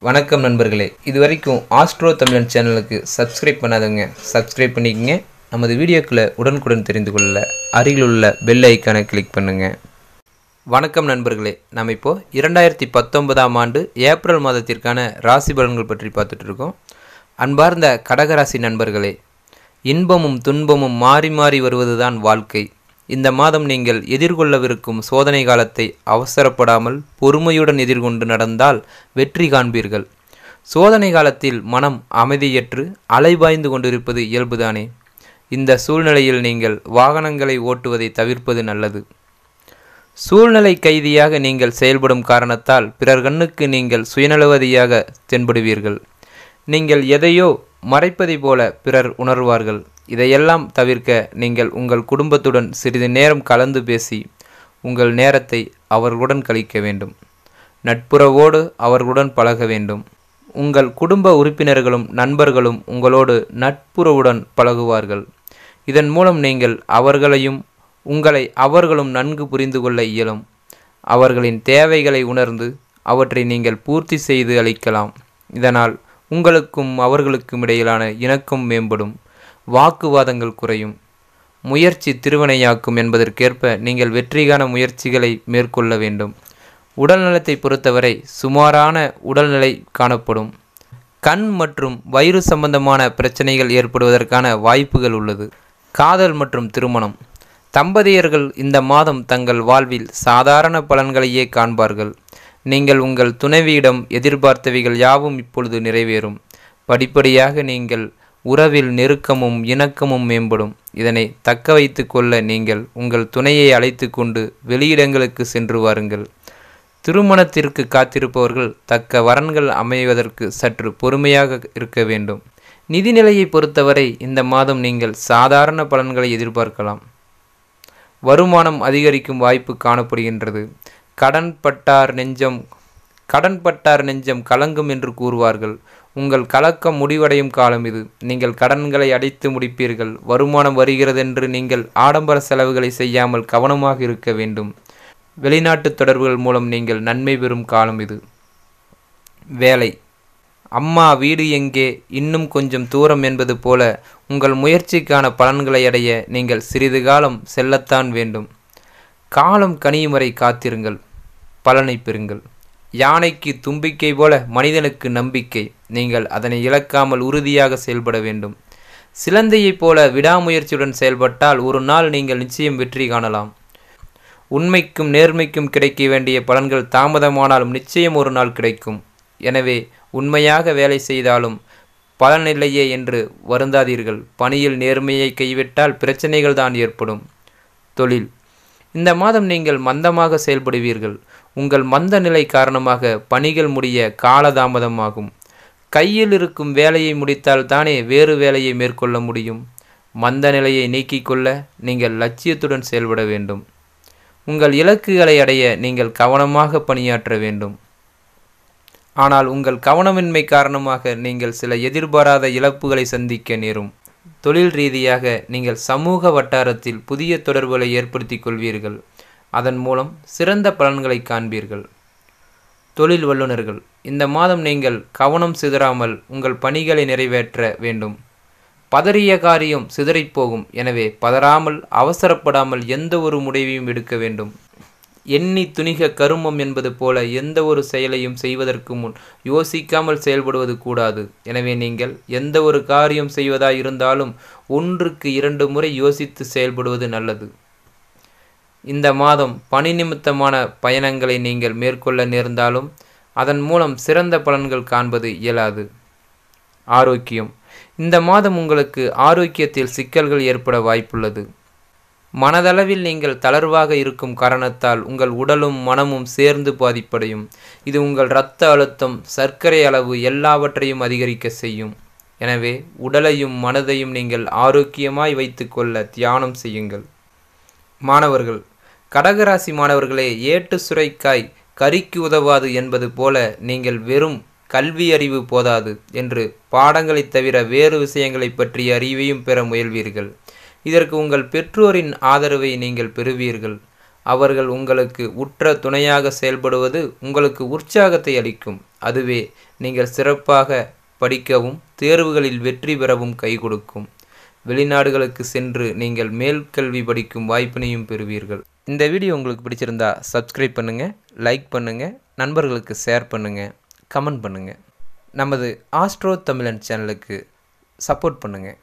வணக்கம் நண்பர்களே, இதுவரைக்கும் ஆஸ்ட்ரோ தமிழன் சேனலுக்கு சப்ஸ்கிரைப் பண்ணாதவங்க சப்ஸ்கிரைப் பண்ணிக்கங்க. நமது வீடியோக்களை உடனுக்குடன் தெரிந்து கொள்ள அருகில் உள்ள பெல் ஐக்கானை கிளிக் பண்ணுங்க. வணக்கம் நண்பர்களே, நம்ம இப்போ 2019ஆம் ஆண்டு ஏப்ரல் மாதத்திற்கான ராசி பலன்கள் பற்றி பார்த்துட்டு இருக்கோம். அன்பார்ந்த கடகராசி நண்பர்களே, இன்பமும் துன்பமும் மாறி மாறி வருவதுதான் வாழ்க்கை. இந்த மாதம் நீங்கள் எதிர்கொள்ளவிருக்கும் சோதனை காலத்தை அவசரப்படாமல் பொறுமையுடன் எதிர்கொண்டு நடந்தால் வெற்றி காண்பீர்கள். சோதனை காலத்தில் மனம் அமைதியற்று அலைபாய்ந்து கொண்டிருப்பது இயல்புதானே. இந்த சூழ்நிலையில் நீங்கள் வாகனங்களை ஓட்டுவதை தவிர்ப்பது நல்லது. சூழ்நிலை கைதியாக நீங்கள் செயல்படும் காரணத்தால் பிறர் கண்ணுக்கு நீங்கள் சுயநலவாதியாக தென்படுவீர்கள். நீங்கள் எதையோ மறைப்பதை போல பிறர் உணர்வார்கள். இதையெல்லாம் தவிர்க்க நீங்கள் உங்கள் குடும்பத்துடன் சிறிது நேரம் கலந்து பேசி உங்கள் நேரத்தை அவர்களுடன் கழிக்க வேண்டும். நட்புறவோடு அவர்களுடன் பழக வேண்டும். உங்கள் குடும்ப உறுப்பினர்களும் நண்பர்களும் உங்களோடு நட்புறவுடன் பழகுவார்கள். இதன் மூலம் நீங்கள் அவர்களையும் உங்களை அவர்களும் நன்கு புரிந்து கொள்ள இயலும். அவர்களின் தேவைகளை உணர்ந்து அவற்றை நீங்கள் பூர்த்தி செய்து அளிக்கலாம். இதனால் உங்களுக்கும் அவர்களுக்கும் இடையிலான இணக்கம் மேம்படும். வாக்குவாதங்கள் குறையும். முயற்சி திருவினையாக்கும் என்பதற்கேற்ப நீங்கள் வெற்றிகான முயற்சிகளை மேற்கொள்ள வேண்டும். உடல் நலத்தை பொறுத்தவரை சுமாரான உடல்நிலை காணப்படும். கண் மற்றும் வயிறு சம்பந்தமான பிரச்சனைகள் ஏற்படுவதற்கான வாய்ப்புகள் உள்ளது. காதல் மற்றும் திருமணம். தம்பதியர்கள் இந்த மாதம் தங்கள் வாழ்வில் சாதாரண பலன்களையே காண்பார்கள். நீங்கள் உங்கள் துணைவியிடம் எதிர்பார்த்தவைகள் யாவும் இப்பொழுது நிறைவேறும். படிப்படியாக நீங்கள் உறவில் நெருக்கமும் இணக்கமும் மேம்படும். இதனை தக்க வைத்து கொள்ள நீங்கள் உங்கள் துணையை அழைத்து கொண்டு வெளியிடங்களுக்கு சென்று வாருங்கள். திருமணத்திற்கு காத்திருப்பவர்கள் தக்க வரன்கள் அமைவதற்கு சற்று பொறுமையாக இருக்க வேண்டும். நிதிநிலையை பொறுத்தவரை இந்த மாதம் நீங்கள் சாதாரண பலன்களை எதிர்பார்க்கலாம். வருமானம் அதிகரிக்கும் வாய்ப்பு காணப்படுகின்றது. கடன்பட்டார் நெஞ்சம் கலங்கும் என்று கூறுவார்கள். உங்கள் கலக்கம் முடிவடையும் காலம் இது. நீங்கள் கடன்களை அடைத்து முடிப்பீர்கள். வருமானம் வருகிறதென்று நீங்கள் ஆடம்பர செலவுகளை செய்யாமல் கவனமாக இருக்க வேண்டும். வெளிநாட்டு தொடர்புகள் மூலம் நீங்கள் நன்மை பெறும் காலம் இது. வேலை. அம்மா வீடு எங்கே, இன்னும் கொஞ்சம் தூரம் என்பது போல உங்கள் முயற்சிக்கான பலன்களை அடைய நீங்கள் சிறிது காலம் செல்லத்தான் வேண்டும். காலம் கனியும் வரை காத்திருங்கள், பலனை பெறுங்கள். யானைக்கு தும்பிக்கை போல மனிதனுக்கு நம்பிக்கை. நீங்கள் அதனை இழக்காமல் உறுதியாக செயல்பட வேண்டும். சிலந்தையைப் போல விடாமுயற்சியுடன் செயல்பட்டால் ஒரு நாள் நீங்கள் நிச்சயம் வெற்றி காணலாம். உண்மைக்கும் நேர்மைக்கும் கிடைக்க வேண்டிய பலன்கள் தாமதமானாலும் நிச்சயம் ஒரு நாள் கிடைக்கும். எனவே உண்மையாக வேலை செய்தாலும் பலனில்லையே என்று வருந்தாதீர்கள். பணியில் நேர்மையை கைவிட்டால் பிரச்சனைகள் தான் ஏற்படும். தொழில். இந்த மாதம் நீங்கள் மந்தமாக செயல்படுவீர்கள். உங்கள் மந்த நிலை காரணமாக பணிகள் முடிய காலதாமதமாகும். கையில் இருக்கும் வேலையை முடித்தால் தானே வேறு வேலையை மேற்கொள்ள முடியும். மந்த நிலையை நீக்கிக் கொள்ள நீங்கள் லட்சியத்துடன் செயல்பட வேண்டும். உங்கள் இலக்குகளை அடைய நீங்கள் கவனமாக பணியாற்ற வேண்டும். ஆனால் உங்கள் கவனமின்மை காரணமாக நீங்கள் சில எதிர்பாராத இழப்புகளை சந்திக்க நேரும். தொழில் ரீதியாக நீங்கள் சமூக வட்டாரத்தில் புதிய தொடர்புகளை ஏற்படுத்தி கொள்வீர்கள். அதன் மூலம் சிறந்த பலன்களை காண்பீர்கள். தொழில் வல்லுநர்கள். இந்த மாதம் நீங்கள் கவனம் சிதறாமல் உங்கள் பணிகளை நிறைவேற்ற வேண்டும். பதறிய காரியம் சிதறிப்போகும். எனவே பதறாமல் அவசரப்படாமல் எந்த ஒரு முடிவையும் எடுக்க வேண்டும். எண்ணி துணிக கருமம் என்பது போல எந்த ஒரு செயலையும் செய்வதற்கு முன் யோசிக்காமல் செயல்படுவது கூடாது. எனவே நீங்கள் எந்த ஒரு காரியம் செய்வதாய் இருந்தாலும் 1க்கு 2 முறை யோசித்து செயல்படுவது நல்லது. இந்த மாதம் பணி நிமித்தமான பயணங்களை நீங்கள் மேற்கொள்ள நேர்ந்தாலும் அதன் மூலம் சிறந்த பலன்கள் காண்பது இயலாது. ஆரோக்கியம். இந்த மாதம் உங்களுக்கு ஆரோக்கியத்தில் சிக்கல்கள் ஏற்பட வாய்ப்புள்ளது. மனதளவில் நீங்கள் தளர்வாக இருக்கும் காரணத்தால் உங்கள் உடலும் மனமும் சேர்ந்து பாதிப்படையும். இது உங்கள் இரத்த அழுத்தம், சர்க்கரை அளவு எல்லாவற்றையும் அதிகரிக்க செய்யும். எனவே உடலையும் மனதையும் நீங்கள் ஆரோக்கியமாய் வைத்து கொள்ள தியானம் செய்யுங்கள். மாணவர்கள். கடகராசி மாணவர்களே, ஏட்டு சுரைக்காய் கறிக்கு உதவாது என்பது போல நீங்கள் வெறும் கல்வி அறிவு போதாது என்று பாடங்களை தவிர வேறு விஷயங்களை பற்றிய அறிவையும் பெற முயல்வீர்கள். இதற்கு உங்கள் பெற்றோரின் ஆதரவை நீங்கள் பெறுவீர்கள். அவர்கள் உங்களுக்கு உற்ற துணையாக செயல்படுவது உங்களுக்கு உற்சாகத்தை அளிக்கும். அதுவே நீங்கள் சிறப்பாக படிக்கவும் தேர்வுகளில் வெற்றி பெறவும் கை கொடுக்கும். வெளிநாடுகளுக்கு சென்று நீங்கள் மேல்கல்வி படிக்கும் வாய்ப்பினையும் பெறுவீர்கள். இந்த வீடியோ உங்களுக்கு பிடிச்சிருந்தா சப்ஸ்கிரைப் பண்ணுங்கள், லைக் பண்ணுங்கள், நண்பர்களுக்கு ஷேர் பண்ணுங்கள், கமெண்ட் பண்ணுங்கள். நமது ஆஸ்ட்ரோ தமிழன் சேனலுக்கு சப்போர்ட் பண்ணுங்கள்.